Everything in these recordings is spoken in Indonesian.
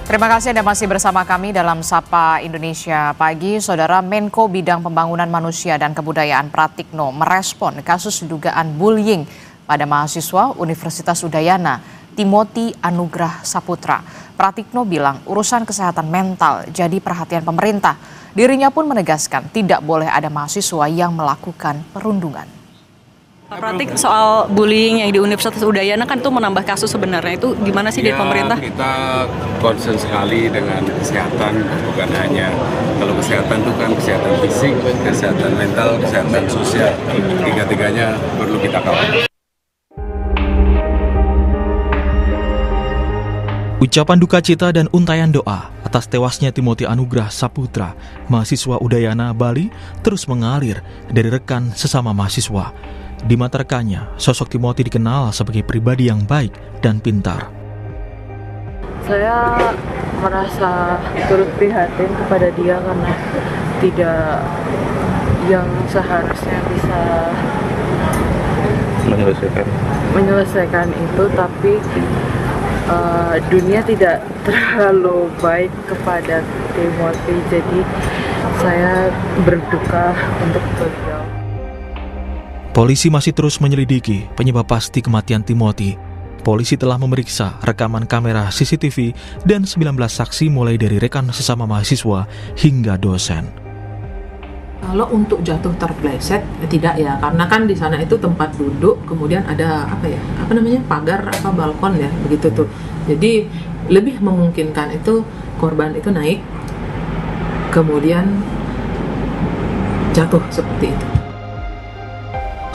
Terima kasih Anda masih bersama kami dalam Sapa Indonesia Pagi. Saudara Menko Bidang Pembangunan Manusia dan Kebudayaan Pratikno merespon kasus dugaan bullying pada mahasiswa Universitas Udayana, Timothy Anugrah Saputra. Pratikno bilang urusan kesehatan mental jadi perhatian pemerintah. Dirinya pun menegaskan tidak boleh ada mahasiswa yang melakukan perundungan. Pak Pratik, soal bullying yang di Universitas Udayana kan itu menambah kasus sebenarnya, itu gimana sih dari pemerintah? Kita concern sekali dengan kesehatan, bukan hanya kalau kesehatan itu kan kesehatan fisik, kesehatan mental, kesehatan sosial, tiga-tiganya perlu kita kawal. Ucapan duka cita dan untayan doa atas tewasnya Timothy Anugrah Saputra, mahasiswa Udayana, Bali, terus mengalir dari rekan sesama mahasiswa. Di mata rekannya, sosok Timothy dikenal sebagai pribadi yang baik dan pintar. Saya merasa turut prihatin kepada dia karena tidak yang seharusnya bisa menyelesaikan itu, tapi dunia tidak terlalu baik kepada Timothy, jadi saya berduka untuk beliau. Polisi masih terus menyelidiki penyebab pasti kematian Timothy. Polisi telah memeriksa rekaman kamera CCTV dan 19 saksi mulai dari rekan sesama mahasiswa hingga dosen. Kalau untuk jatuh terpleset tidak ya, karena kan di sana itu tempat duduk, kemudian ada pagar balkon ya, begitu tuh. Jadi lebih memungkinkan itu korban itu naik kemudian jatuh seperti itu.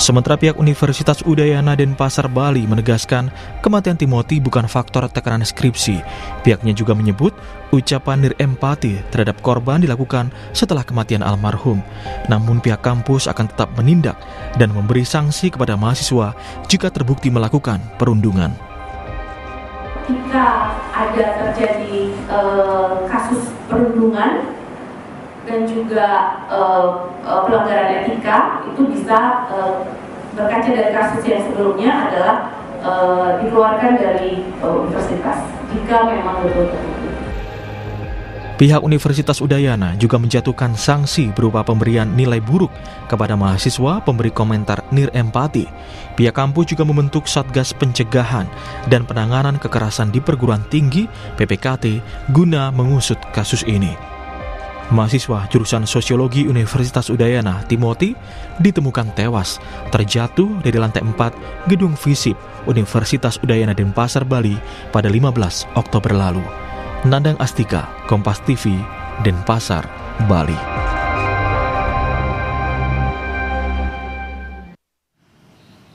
Sementara pihak Universitas Udayana Denpasar Bali menegaskan kematian Timothy bukan faktor tekanan skripsi. Pihaknya juga menyebut ucapan nirempati terhadap korban dilakukan setelah kematian almarhum. Namun pihak kampus akan tetap menindak dan memberi sanksi kepada mahasiswa jika terbukti melakukan perundungan. Jika ada terjadi kasus perundungan dan juga pelanggaran etika, itu bisa berkaca dari kasus yang sebelumnya adalah dikeluarkan dari universitas jika memang betul terbukti. Pihak Universitas Udayana juga menjatuhkan sanksi berupa pemberian nilai buruk kepada mahasiswa pemberi komentar nirempati. Pihak kampus juga membentuk Satgas Pencegahan dan Penanganan Kekerasan di Perguruan Tinggi (PPKT) guna mengusut kasus ini. Mahasiswa jurusan Sosiologi Universitas Udayana, Timothy, ditemukan tewas terjatuh dari lantai 4 Gedung Visip Universitas Udayana Denpasar, Bali pada 15 Oktober lalu. Nandang Astika, Kompas TV, Denpasar, Bali.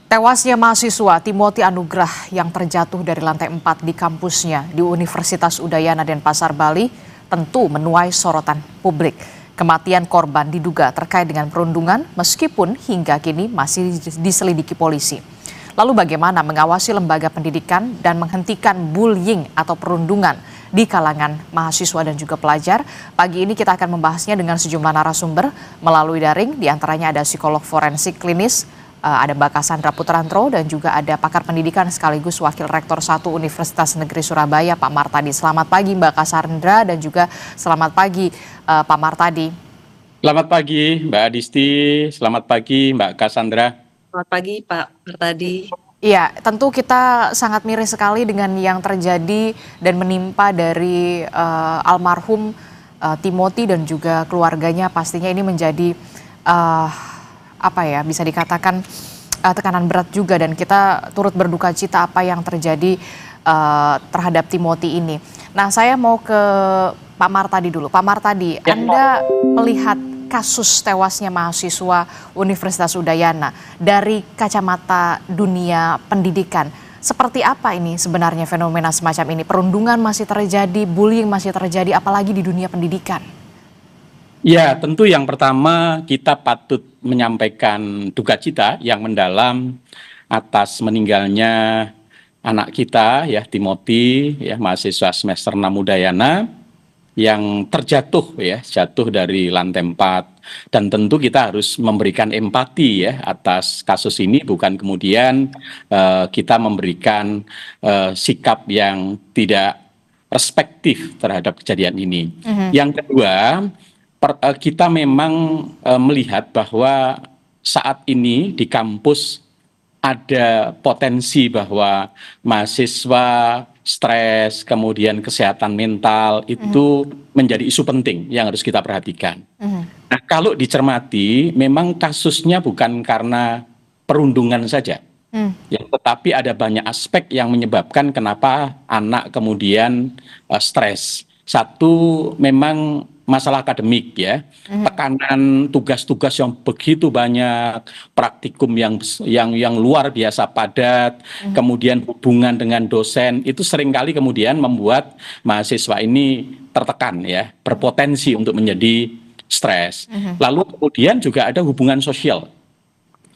Tewasnya mahasiswa Timothy Anugrah yang terjatuh dari lantai 4 di kampusnya di Universitas Udayana Denpasar, Bali tentu menuai sorotan publik. Kematian korban diduga terkait dengan perundungan meskipun hingga kini masih diselidiki polisi. Lalu bagaimana mengawasi lembaga pendidikan dan menghentikan bullying atau perundungan di kalangan mahasiswa dan juga pelajar? Pagi ini kita akan membahasnya dengan sejumlah narasumber melalui daring, diantaranya ada psikolog forensik klinis, ada Mbak Cassandra Putranto, dan juga ada pakar pendidikan sekaligus Wakil Rektor 1 Universitas Negeri Surabaya, Pak Martadi. Selamat pagi Mbak Cassandra dan juga selamat pagi Pak Martadi. Selamat pagi Mbak Adisti, selamat pagi Mbak Cassandra. Selamat pagi Pak Martadi. Iya, tentu kita sangat miris sekali dengan yang terjadi dan menimpa dari almarhum Timothy dan juga keluarganya. Pastinya ini menjadi bisa dikatakan tekanan berat juga, dan kita turut berduka cita apa yang terjadi terhadap Timothy ini. Nah, saya mau ke Pak Martadi dulu. Pak Martadi, Anda melihat kasus tewasnya mahasiswa Universitas Udayana dari kacamata dunia pendidikan, seperti apa ini sebenarnya fenomena semacam ini? Perundungan masih terjadi, bullying masih terjadi, apalagi di dunia pendidikan. Ya, tentu yang pertama kita patut menyampaikan duka cita yang mendalam atas meninggalnya anak kita ya, Timothy ya, mahasiswa semester 6 Udayana yang jatuh dari lantai 4, dan tentu kita harus memberikan empati ya atas kasus ini, bukan kemudian kita memberikan sikap yang tidak perspektif terhadap kejadian ini. Yang kedua, kita memang melihat bahwa saat ini di kampus ada potensi bahwa mahasiswa stres, kemudian kesehatan mental itu menjadi isu penting yang harus kita perhatikan. Nah, kalau dicermati, memang kasusnya bukan karena perundungan saja, ya, tetapi ada banyak aspek yang menyebabkan kenapa anak kemudian stres. Satu, memang masalah akademik ya, tekanan tugas-tugas yang begitu banyak, praktikum yang luar biasa padat, kemudian hubungan dengan dosen itu seringkali kemudian membuat mahasiswa ini tertekan ya, berpotensi untuk menjadi stres. Lalu kemudian juga ada hubungan sosial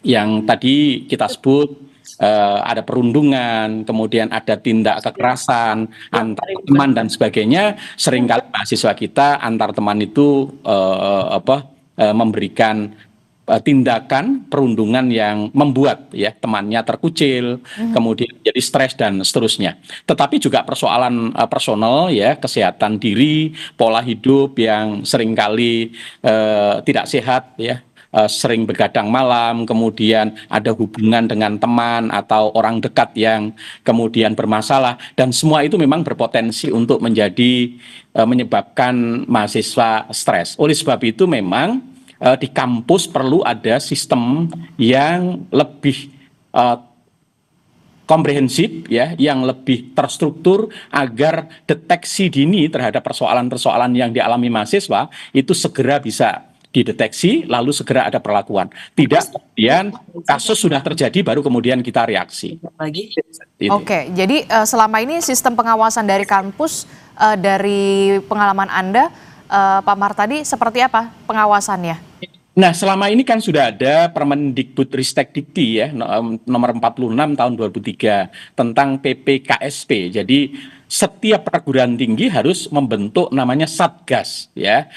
yang tadi kita sebut. Ada perundungan, kemudian ada tindak kekerasan antar teman dan sebagainya. Seringkali mahasiswa kita antar teman itu memberikan tindakan perundungan yang membuat ya temannya terkucil, kemudian jadi stres dan seterusnya. Tetapi juga persoalan personal ya, kesehatan diri, pola hidup yang seringkali tidak sehat ya. Sering begadang malam, kemudian ada hubungan dengan teman atau orang dekat yang kemudian bermasalah, dan semua itu memang berpotensi untuk menyebabkan mahasiswa stres. Oleh sebab itu memang di kampus perlu ada sistem yang lebih komprehensif ya, yang lebih terstruktur agar deteksi dini terhadap persoalan-persoalan yang dialami mahasiswa itu segera bisa dideteksi, lalu segera ada perlakuan. Tidak kemudian kasus sudah terjadi baru kemudian kita reaksi. Oke, jadi selama ini sistem pengawasan dari kampus, dari pengalaman Anda, Pak Martadi, seperti apa pengawasannya? Nah, selama ini kan sudah ada Permendikbudristekdikti ya, nomor 46 tahun 2003 tentang PPKSP. Jadi setiap perguruan tinggi harus membentuk namanya Satgas ya,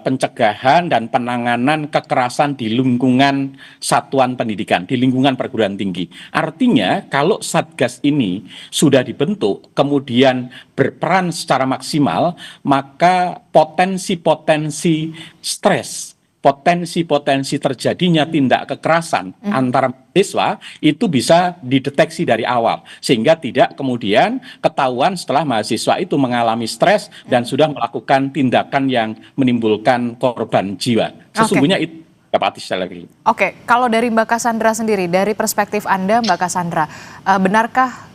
pencegahan dan penanganan kekerasan di lingkungan satuan pendidikan, di lingkungan perguruan tinggi. Artinya kalau Satgas ini sudah dibentuk kemudian berperan secara maksimal, maka potensi-potensi stres, potensi-potensi terjadinya tindak kekerasan antara mahasiswa itu bisa dideteksi dari awal, sehingga tidak kemudian ketahuan setelah mahasiswa itu mengalami stres dan sudah melakukan tindakan yang menimbulkan korban jiwa. Sesungguhnya itu dapat sekali lagi. Oke, kalau dari Mbak Cassandra sendiri, dari perspektif Anda Mbak Cassandra, benarkah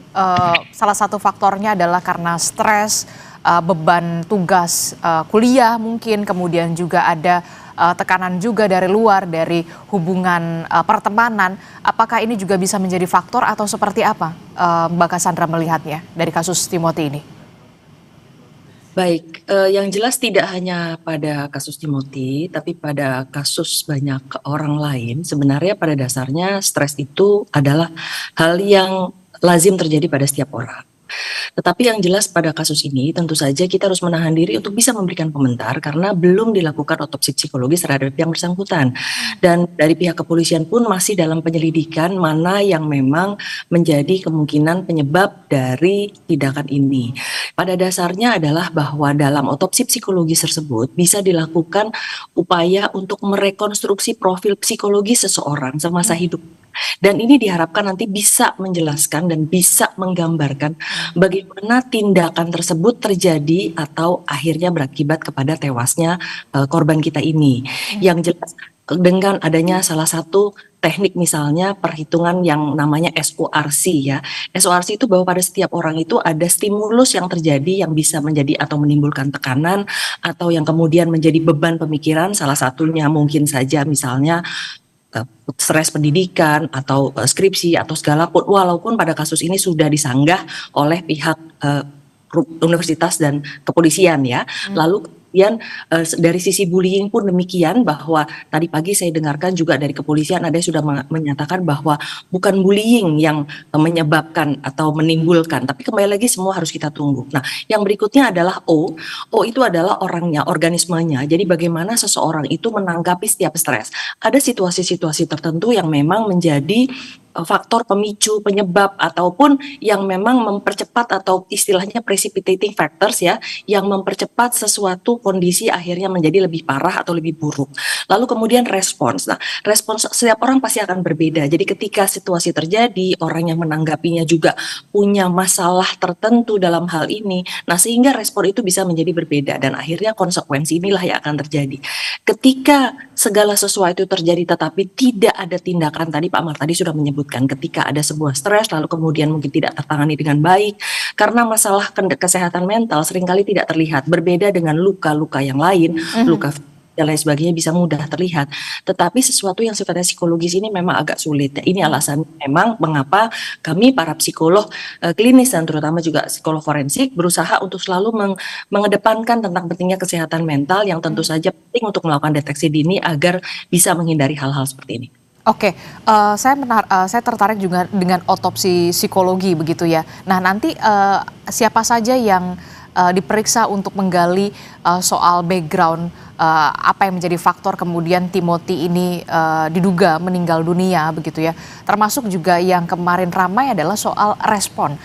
salah satu faktornya adalah karena stres, beban tugas kuliah mungkin, kemudian juga ada tekanan juga dari luar, dari hubungan pertemanan, apakah ini juga bisa menjadi faktor atau seperti apa Mbak Cassandra melihatnya dari kasus Timothy ini? Baik, yang jelas tidak hanya pada kasus Timothy, tapi pada kasus banyak orang lain, sebenarnya pada dasarnya stres itu adalah hal yang lazim terjadi pada setiap orang. Tetapi yang jelas pada kasus ini tentu saja kita harus menahan diri untuk bisa memberikan komentar karena belum dilakukan otopsi psikologis terhadap yang bersangkutan. Dan dari pihak kepolisian pun masih dalam penyelidikan mana yang memang menjadi kemungkinan penyebab dari tindakan ini. Pada dasarnya adalah bahwa dalam otopsi psikologis tersebut bisa dilakukan upaya untuk merekonstruksi profil psikologis seseorang semasa hidup. Dan ini diharapkan nanti bisa menjelaskan dan bisa menggambarkan bagaimana tindakan tersebut terjadi atau akhirnya berakibat kepada tewasnya korban kita ini. Yang jelas dengan adanya salah satu teknik misalnya perhitungan yang namanya SORC ya. SORC itu bahwa pada setiap orang itu ada stimulus yang terjadi yang bisa menjadi atau menimbulkan tekanan atau yang kemudian menjadi beban pemikiran, salah satunya mungkin saja misalnya stres pendidikan atau skripsi atau segala pun, walaupun pada kasus ini sudah disanggah oleh pihak universitas dan kepolisian ya. Lalu kemudian dari sisi bullying pun demikian, bahwa tadi pagi saya dengarkan juga dari kepolisian ada yang sudah menyatakan bahwa bukan bullying yang menyebabkan atau menimbulkan, tapi kembali lagi semua harus kita tunggu. Nah, yang berikutnya adalah O itu adalah orangnya, organismenya. Jadi bagaimana seseorang itu menanggapi setiap stres. Ada situasi-situasi tertentu yang memang menjadi faktor pemicu, penyebab, ataupun yang memang mempercepat atau istilahnya precipitating factors ya, yang mempercepat sesuatu kondisi akhirnya menjadi lebih parah atau lebih buruk. Lalu kemudian respons. Nah, respons setiap orang pasti akan berbeda. Jadi ketika situasi terjadi, orang yang menanggapinya juga punya masalah tertentu dalam hal ini. Nah, sehingga respon itu bisa menjadi berbeda dan akhirnya konsekuensi inilah yang akan terjadi. Ketika segala sesuatu terjadi tetapi tidak ada tindakan, tadi Pak Amar tadi sudah menyebut ketika ada sebuah stres lalu kemudian mungkin tidak tertangani dengan baik karena masalah kesehatan mental seringkali tidak terlihat, berbeda dengan luka-luka yang lain, luka dan lain sebagainya bisa mudah terlihat, tetapi sesuatu yang sifatnya psikologis ini memang agak sulit. Ini alasan memang mengapa kami para psikolog klinis dan terutama juga psikolog forensik berusaha untuk selalu mengedepankan tentang pentingnya kesehatan mental yang tentu saja penting untuk melakukan deteksi dini agar bisa menghindari hal-hal seperti ini. Oke, saya tertarik juga dengan otopsi psikologi begitu ya. Nah nanti siapa saja yang diperiksa untuk menggali soal background apa yang menjadi faktor kemudian Timothy ini diduga meninggal dunia begitu ya. Termasuk juga yang kemarin ramai adalah soal respon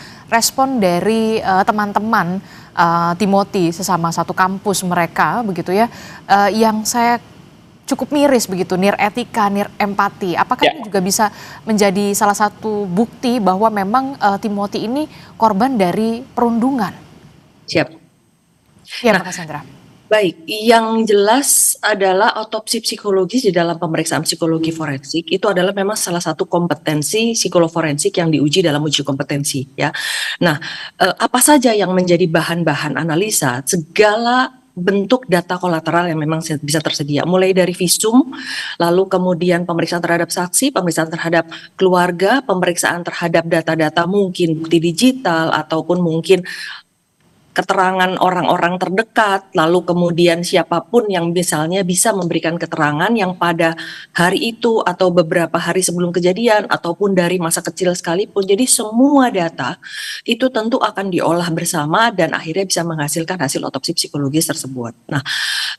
dari teman-teman Timothy sesama satu kampus mereka begitu ya, yang saya cukup miris begitu, nir etika, nir empati. Apakah ini juga bisa menjadi salah satu bukti bahwa memang Timothy ini korban dari perundungan? Siap. Ya, Pak Cassandra. Baik, yang jelas adalah otopsi psikologis di dalam pemeriksaan psikologi forensik itu adalah memang salah satu kompetensi psikolog forensik yang diuji dalam uji kompetensi ya. Nah, apa saja yang menjadi bahan-bahan analisa, segala bentuk data kolateral yang memang bisa tersedia, mulai dari visum, lalu kemudian pemeriksaan terhadap saksi, pemeriksaan terhadap keluarga, pemeriksaan terhadap data-data mungkin bukti digital ataupun mungkin keterangan orang-orang terdekat, lalu kemudian siapapun yang misalnya bisa memberikan keterangan yang pada hari itu atau beberapa hari sebelum kejadian ataupun dari masa kecil sekalipun. Jadi semua data itu tentu akan diolah bersama dan akhirnya bisa menghasilkan hasil otopsi psikologis tersebut. Nah,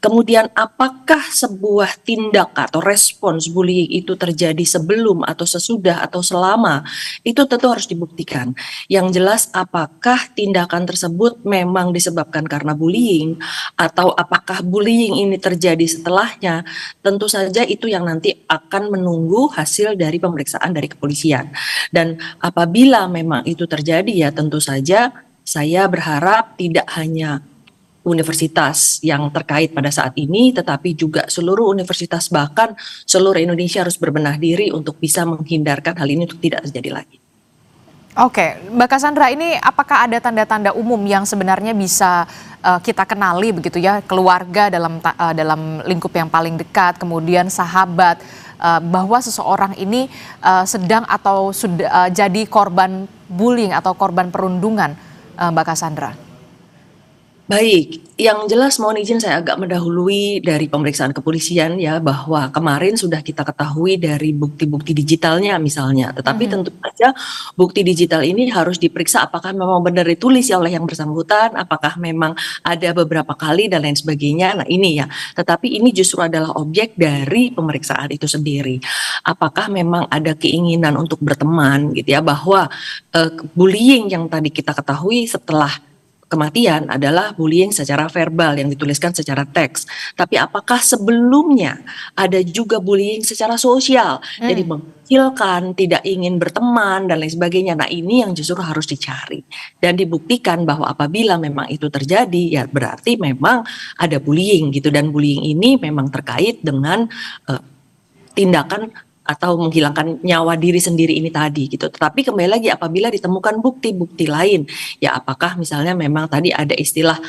kemudian apakah sebuah tindak atau respons bullying itu terjadi sebelum atau sesudah atau selama, itu tentu harus dibuktikan. Yang jelas apakah tindakan tersebut memang disebabkan karena bullying atau apakah bullying ini terjadi setelahnya, tentu saja itu yang nanti akan menunggu hasil dari pemeriksaan dari kepolisian. Dan apabila memang itu terjadi ya tentu saja saya berharap tidak hanya universitas yang terkait pada saat ini, tetapi juga seluruh universitas bahkan seluruh Indonesia harus berbenah diri untuk bisa menghindarkan hal ini untuk tidak terjadi lagi. Oke, Mbak Cassandra, ini apakah ada tanda-tanda umum yang sebenarnya bisa kita kenali begitu ya, keluarga dalam lingkup yang paling dekat, kemudian sahabat, bahwa seseorang ini sedang atau sudah jadi korban bullying atau korban perundungan, Mbak Cassandra? Baik, yang jelas mohon izin saya agak mendahului dari pemeriksaan kepolisian ya, bahwa kemarin sudah kita ketahui dari bukti-bukti digitalnya misalnya, tetapi tentu saja bukti digital ini harus diperiksa apakah memang benar ditulis oleh yang bersangkutan, apakah memang ada beberapa kali dan lain sebagainya. Nah ini ya, tetapi ini justru adalah objek dari pemeriksaan itu sendiri. Apakah memang ada keinginan untuk berteman gitu ya, bahwa bullying yang tadi kita ketahui setelah kematian adalah bullying secara verbal yang dituliskan secara teks. Tapi apakah sebelumnya ada juga bullying secara sosial? Jadi mengecilkan, tidak ingin berteman dan lain sebagainya. Nah ini yang justru harus dicari dan dibuktikan bahwa apabila memang itu terjadi ya berarti memang ada bullying gitu, dan bullying ini memang terkait dengan tindakan atau menghilangkan nyawa diri sendiri ini tadi gitu. Tetapi kembali lagi apabila ditemukan bukti-bukti lain, ya apakah misalnya memang tadi ada istilah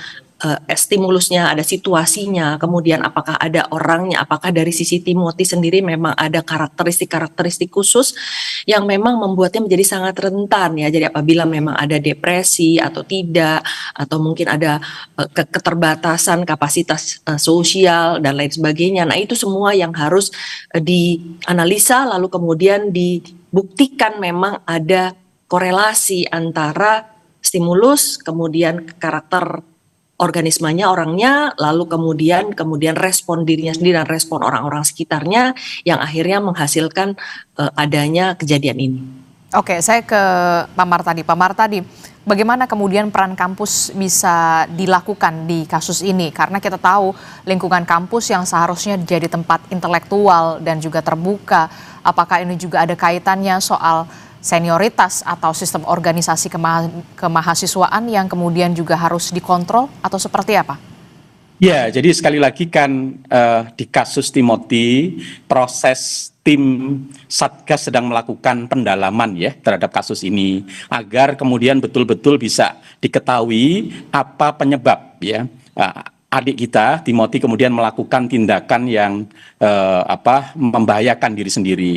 stimulusnya, ada situasinya, kemudian apakah ada orangnya, apakah dari sisi Timothy sendiri memang ada karakteristik khusus yang memang membuatnya menjadi sangat rentan ya. Jadi apabila memang ada depresi atau tidak, atau mungkin ada keterbatasan kapasitas sosial dan lain sebagainya. Nah itu semua yang harus dianalisa lalu kemudian dibuktikan memang ada korelasi antara stimulus kemudian karakter organismenya, orangnya, lalu kemudian respon dirinya sendiri dan respon orang-orang sekitarnya yang akhirnya menghasilkan adanya kejadian ini. Oke, saya ke Pak Martadi. Pak Martadi, bagaimana kemudian peran kampus bisa dilakukan di kasus ini? Karena kita tahu lingkungan kampus yang seharusnya jadi tempat intelektual dan juga terbuka. Apakah ini juga ada kaitannya soal senioritas atau sistem organisasi kemahasiswaan yang kemudian juga harus dikontrol atau seperti apa? Ya, jadi sekali lagi kan di kasus Timothy, proses tim Satgas sedang melakukan pendalaman ya terhadap kasus ini agar kemudian betul-betul bisa diketahui apa penyebab ya adik kita Timothy kemudian melakukan tindakan yang membahayakan diri sendiri.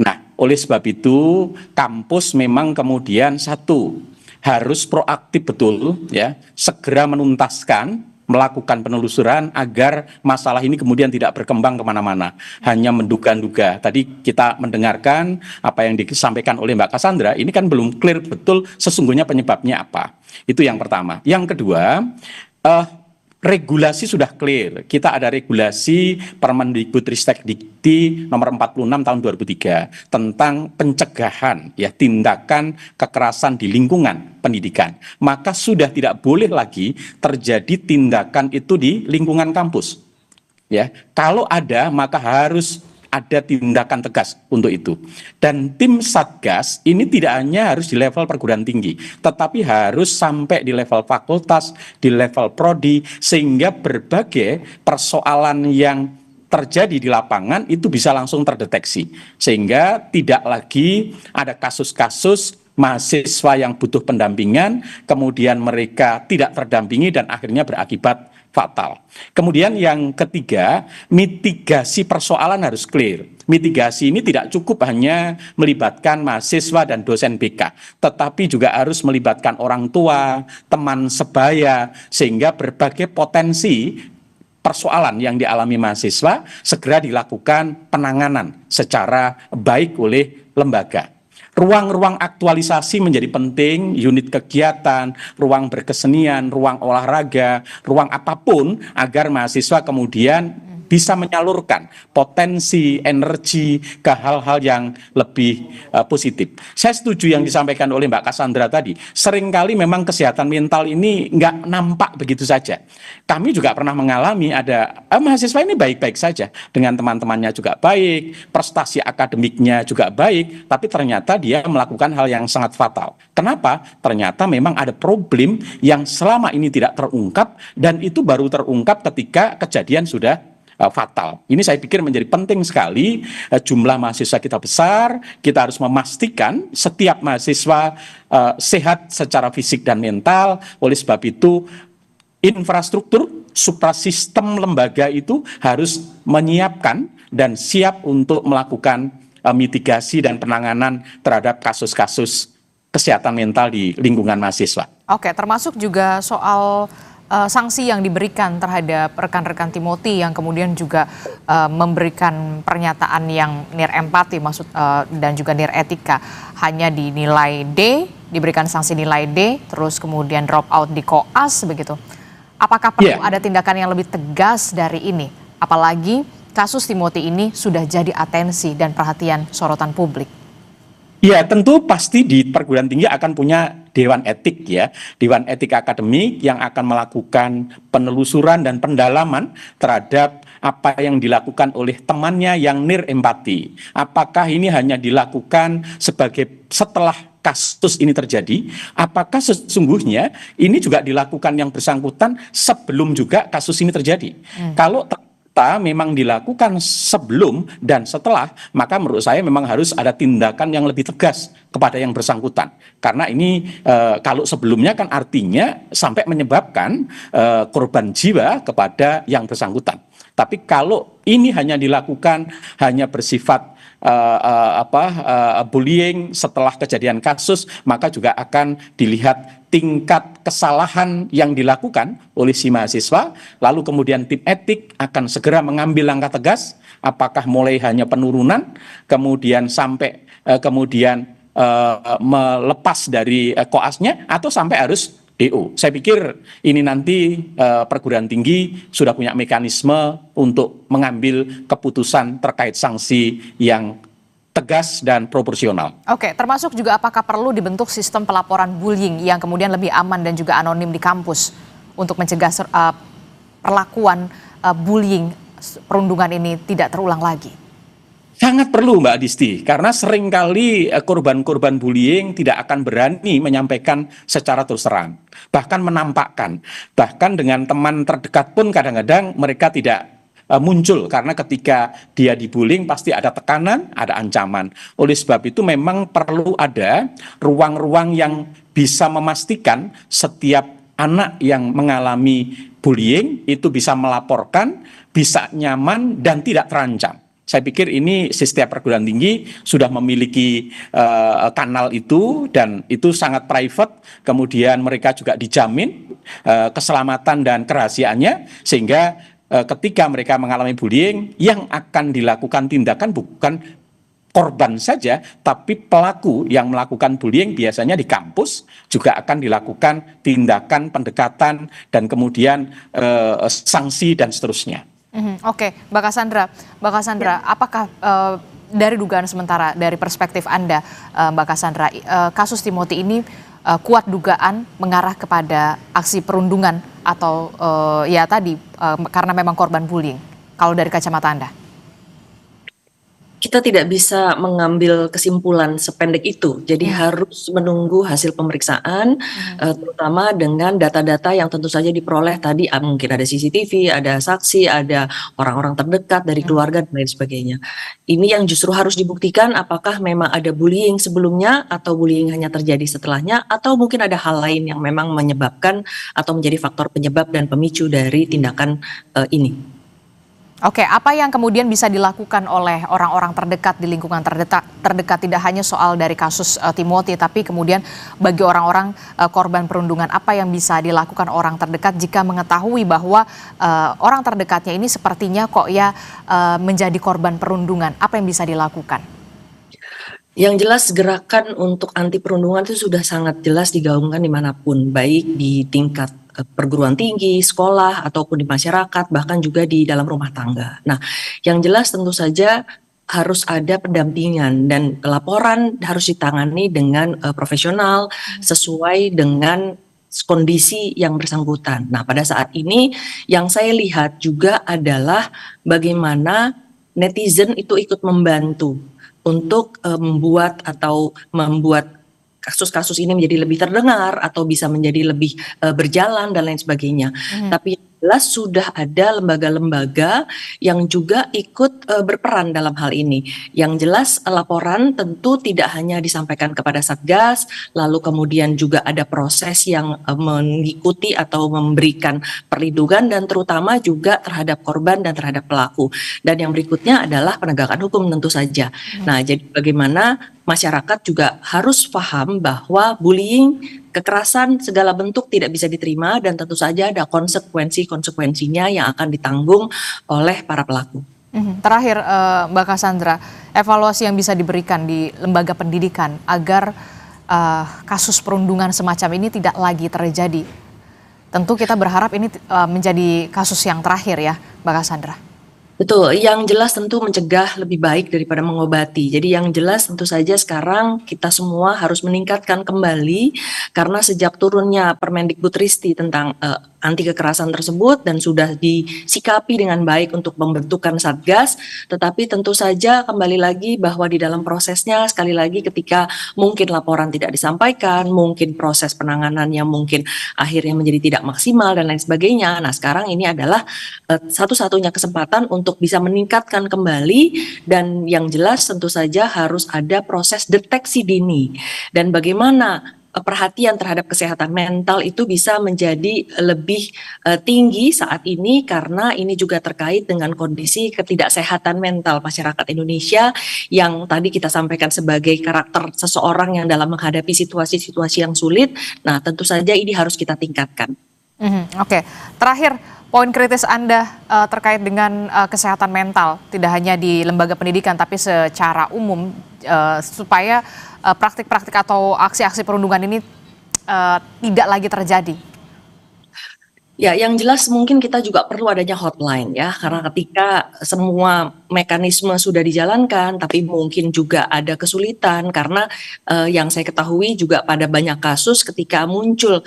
Nah, oleh sebab itu kampus memang kemudian satu harus proaktif betul ya, segera menuntaskan, melakukan penelusuran agar masalah ini kemudian tidak berkembang kemana-mana, hanya menduga-duga. Tadi kita mendengarkan apa yang disampaikan oleh Mbak Cassandra, ini kan belum clear betul sesungguhnya penyebabnya apa. Itu yang pertama. Yang kedua, regulasi sudah clear. Kita ada regulasi Permendikbudristek Dikti nomor 46 tahun 2003 tentang pencegahan ya tindakan kekerasan di lingkungan pendidikan. Maka sudah tidak boleh lagi terjadi tindakan itu di lingkungan kampus. Ya, kalau ada maka harus ada tindakan tegas untuk itu. Dan tim Satgas ini tidak hanya harus di level perguruan tinggi, tetapi harus sampai di level fakultas, di level prodi, sehingga berbagai persoalan yang terjadi di lapangan itu bisa langsung terdeteksi. Sehingga tidak lagi ada kasus-kasus mahasiswa yang butuh pendampingan, kemudian mereka tidak terdampingi dan akhirnya berakibat fatal. Kemudian yang ketiga, mitigasi persoalan harus clear. Mitigasi ini tidak cukup hanya melibatkan mahasiswa dan dosen BK, tetapi juga harus melibatkan orang tua, teman sebaya, sehingga berbagai potensi persoalan yang dialami mahasiswa segera dilakukan penanganan secara baik oleh lembaga. Ruang-ruang aktualisasi menjadi penting, unit kegiatan, ruang berkesenian, ruang olahraga, ruang apapun agar mahasiswa kemudian bisa menyalurkan potensi, energi ke hal-hal yang lebih positif. Saya setuju yang disampaikan oleh Mbak Cassandra tadi. Seringkali memang kesehatan mental ini nggak nampak begitu saja. Kami juga pernah mengalami ada mahasiswa ini baik-baik saja, dengan teman-temannya juga baik, prestasi akademiknya juga baik, tapi ternyata dia melakukan hal yang sangat fatal. Kenapa? Ternyata memang ada problem yang selama ini tidak terungkap, dan itu baru terungkap ketika kejadian sudah fatal. Ini saya pikir menjadi penting sekali. Jumlah mahasiswa kita besar, kita harus memastikan setiap mahasiswa sehat secara fisik dan mental. Oleh sebab itu infrastruktur suprasistem lembaga itu harus menyiapkan dan siap untuk melakukan mitigasi dan penanganan terhadap kasus-kasus kesehatan mental di lingkungan mahasiswa. Oke, termasuk juga soal sanksi yang diberikan terhadap rekan-rekan Timothy yang kemudian juga memberikan pernyataan yang nir empati dan juga nir etika, hanya dinilai D, diberikan sanksi nilai D, terus kemudian drop out di koas begitu. Apakah perlu ada tindakan yang lebih tegas dari ini? Apalagi kasus Timothy ini sudah jadi atensi dan perhatian sorotan publik. Ya, tentu pasti di perguruan tinggi akan punya Dewan Etik ya, Dewan Etik Akademik yang akan melakukan penelusuran dan pendalaman terhadap apa yang dilakukan oleh temannya yang nir empati. Apakah ini hanya dilakukan setelah kasus ini terjadi? Apakah sesungguhnya ini juga dilakukan yang bersangkutan sebelum juga kasus ini terjadi? Kalau memang dilakukan sebelum dan setelah, maka menurut saya memang harus ada tindakan yang lebih tegas kepada yang bersangkutan. Karena ini kalau sebelumnya kan artinya sampai menyebabkan korban jiwa kepada yang bersangkutan. Tapi kalau ini hanya dilakukan, hanya bersifat bullying setelah kejadian kasus, maka juga akan dilihat tingkat kesalahan yang dilakukan oleh si mahasiswa, lalu kemudian tim etik akan segera mengambil langkah tegas, apakah mulai hanya penurunan, kemudian sampai kemudian melepas dari koasnya, atau sampai harus DO. Saya pikir ini nanti perguruan tinggi sudah punya mekanisme untuk mengambil keputusan terkait sanksi yang tegas dan proporsional. Oke, termasuk juga apakah perlu dibentuk sistem pelaporan bullying yang kemudian lebih aman dan juga anonim di kampus untuk mencegah perlakuan bullying perundungan ini tidak terulang lagi? Sangat perlu Mbak Adisti, karena seringkali korban-korban bullying tidak akan berani menyampaikan secara terus terang, bahkan menampakkan, bahkan dengan teman terdekat pun kadang-kadang mereka tidak muncul, karena ketika dia dibullying pasti ada tekanan, ada ancaman. Oleh sebab itu memang perlu ada ruang-ruang yang bisa memastikan setiap anak yang mengalami bullying itu bisa melaporkan, bisa nyaman dan tidak terancam. Saya pikir ini setiap perguruan tinggi sudah memiliki kanal itu, dan itu sangat private, kemudian mereka juga dijamin keselamatan dan kerahasiaannya, sehingga ketika mereka mengalami bullying, yang akan dilakukan tindakan bukan korban saja, tapi pelaku yang melakukan bullying biasanya di kampus juga akan dilakukan tindakan pendekatan dan kemudian sanksi dan seterusnya. Oke, Mbak Cassandra, apakah dari dugaan sementara, dari perspektif Anda, Mbak Cassandra, kasus Timothy ini kuat dugaan mengarah kepada aksi perundungan atau ya tadi karena memang korban bullying, kalau dari kacamata Anda? Kita tidak bisa mengambil kesimpulan sependek itu, jadi harus menunggu hasil pemeriksaan, terutama dengan data-data yang tentu saja diperoleh tadi, mungkin ada CCTV, ada saksi, ada orang-orang terdekat dari keluarga dan lain sebagainya. Ini yang justru harus dibuktikan, apakah memang ada bullying sebelumnya atau bullying hanya terjadi setelahnya, atau mungkin ada hal lain yang memang menyebabkan atau menjadi faktor penyebab dan pemicu dari tindakan ini. Oke, apa yang kemudian bisa dilakukan oleh orang-orang terdekat di lingkungan terdekat tidak hanya soal dari kasus Timothy, tapi kemudian bagi orang-orang korban perundungan, apa yang bisa dilakukan orang terdekat jika mengetahui bahwa orang terdekatnya ini sepertinya kok ya menjadi korban perundungan, apa yang bisa dilakukan? Yang jelas gerakan untuk anti perundungan itu sudah sangat jelas digaungkan dimanapun, baik di tingkat perguruan tinggi, sekolah, ataupun di masyarakat, bahkan juga di dalam rumah tangga. Nah, yang jelas tentu saja harus ada pendampingan dan laporan harus ditangani dengan profesional sesuai dengan kondisi yang bersangkutan. Nah, pada saat ini yang saya lihat juga adalah bagaimana netizen itu ikut membantu untuk membuat kasus-kasus ini menjadi lebih terdengar atau bisa menjadi lebih berjalan dan lain sebagainya. Tapi jelas sudah ada lembaga-lembaga yang juga ikut berperan dalam hal ini. Yang jelas laporan tentu tidak hanya disampaikan kepada Satgas, lalu kemudian juga ada proses yang mengikuti atau memberikan perlindungan dan terutama juga terhadap korban dan terhadap pelaku. Dan yang berikutnya adalah penegakan hukum tentu saja. Nah, jadi bagaimana masyarakat juga harus paham bahwa bullying, kekerasan segala bentuk tidak bisa diterima dan tentu saja ada konsekuensinya yang akan ditanggung oleh para pelaku. Terakhir Mbak Cassandra, evaluasi yang bisa diberikan di lembaga pendidikan agar kasus perundungan semacam ini tidak lagi terjadi. Tentu kita berharap ini menjadi kasus yang terakhir ya Mbak Cassandra. Betul, yang jelas tentu mencegah lebih baik daripada mengobati. Jadi yang jelas tentu saja sekarang kita semua harus meningkatkan kembali karena sejak turunnya Permendikbudristek tentang anti kekerasan tersebut dan sudah disikapi dengan baik untuk pembentukan Satgas, tetapi tentu saja kembali lagi bahwa di dalam prosesnya sekali lagi ketika mungkin laporan tidak disampaikan, mungkin proses penanganannya mungkin akhirnya menjadi tidak maksimal dan lain sebagainya. Nah, sekarang ini adalah satu-satunya kesempatan untuk bisa meningkatkan kembali dan yang jelas tentu saja harus ada proses deteksi dini dan bagaimana perhatian terhadap kesehatan mental itu bisa menjadi lebih tinggi saat ini karena ini juga terkait dengan kondisi ketidaksehatan mental masyarakat Indonesia yang tadi kita sampaikan sebagai karakter seseorang yang dalam menghadapi situasi-situasi yang sulit. Nah, tentu saja ini harus kita tingkatkan. Oke, terakhir poin kritis Anda terkait dengan kesehatan mental tidak hanya di lembaga pendidikan tapi secara umum supaya praktik-praktik atau aksi-aksi perundungan ini tidak lagi terjadi? Ya, yang jelas mungkin kita juga perlu adanya hotline ya, karena ketika semua mekanisme sudah dijalankan, tapi mungkin juga ada kesulitan karena yang saya ketahui juga pada banyak kasus ketika muncul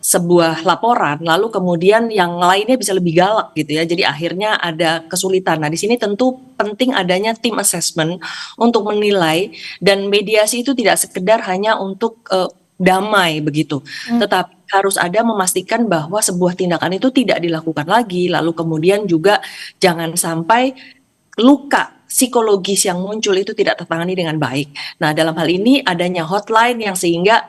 sebuah laporan, lalu kemudian yang lainnya bisa lebih galak gitu ya, jadi akhirnya ada kesulitan. Nah, di sini tentu penting adanya tim assessment untuk menilai, dan mediasi itu tidak sekedar hanya untuk damai begitu, tetapi harus ada memastikan bahwa sebuah tindakan itu tidak dilakukan lagi, lalu kemudian juga jangan sampai luka psikologis yang muncul itu tidak tertangani dengan baik. Nah, dalam hal ini adanya hotline yang sehingga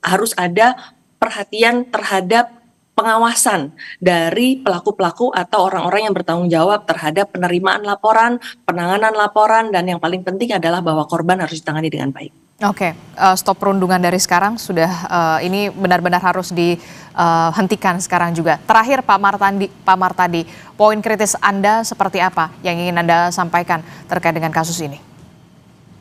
harus ada perhatian terhadap pengawasan dari pelaku-pelaku atau orang-orang yang bertanggung jawab terhadap penerimaan laporan, penanganan laporan, dan yang paling penting adalah bahwa korban harus ditangani dengan baik. Oke, stop perundungan dari sekarang sudah ini benar-benar harus dihentikan sekarang juga. Terakhir Pak Martadi, poin kritis Anda seperti apa yang ingin Anda sampaikan terkait dengan kasus ini?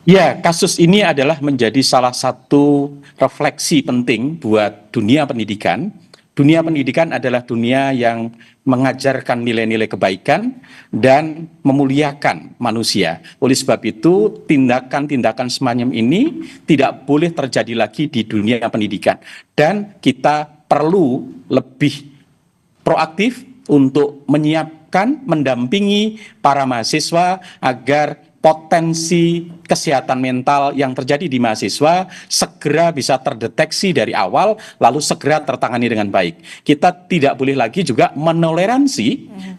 Ya, kasus ini adalah menjadi salah satu refleksi penting buat dunia pendidikan. Dunia pendidikan adalah dunia yang mengajarkan nilai-nilai kebaikan dan memuliakan manusia. Oleh sebab itu, tindakan-tindakan semacam ini tidak boleh terjadi lagi di dunia pendidikan. Dan kita perlu lebih proaktif untuk menyiapkan, mendampingi para mahasiswa agar potensi kesehatan mental yang terjadi di mahasiswa segera bisa terdeteksi dari awal, lalu segera tertangani dengan baik. Kita tidak boleh lagi juga menoleransi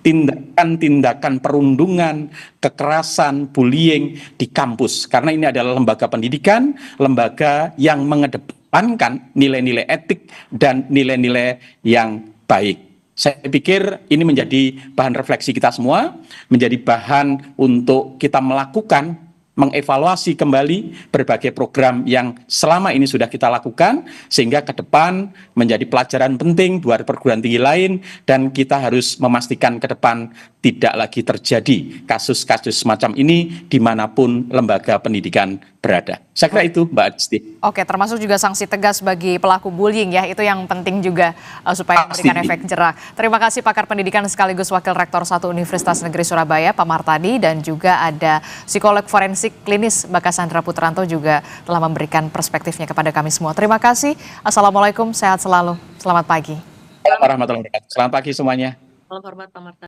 tindakan-tindakan perundungan, kekerasan, bullying di kampus. Karena ini adalah lembaga pendidikan, lembaga yang mengedepankan nilai-nilai etik dan nilai-nilai yang baik. Saya pikir ini menjadi bahan refleksi kita semua, menjadi bahan untuk kita melakukan, mengevaluasi kembali berbagai program yang selama ini sudah kita lakukan, sehingga ke depan menjadi pelajaran penting buat perguruan tinggi lain, dan kita harus memastikan ke depan tidak lagi terjadi kasus-kasus semacam ini dimanapun lembaga pendidikan berada. Saya kira itu, Mbak Adisti. Oke, termasuk juga sanksi tegas bagi pelaku bullying ya, itu yang penting juga supaya memberikan efek jerah. Terima kasih pakar pendidikan sekaligus Wakil Rektor 1 Universitas Negeri Surabaya, Pak Martadi, dan juga ada psikolog forensik klinis Mbak Cassandra Putranto juga telah memberikan perspektifnya kepada kami semua. Terima kasih. Assalamualaikum, sehat selalu. Selamat pagi. Warahmatullahi wabarakatuh. Selamat pagi semuanya. Salam hormat Pak Martadi.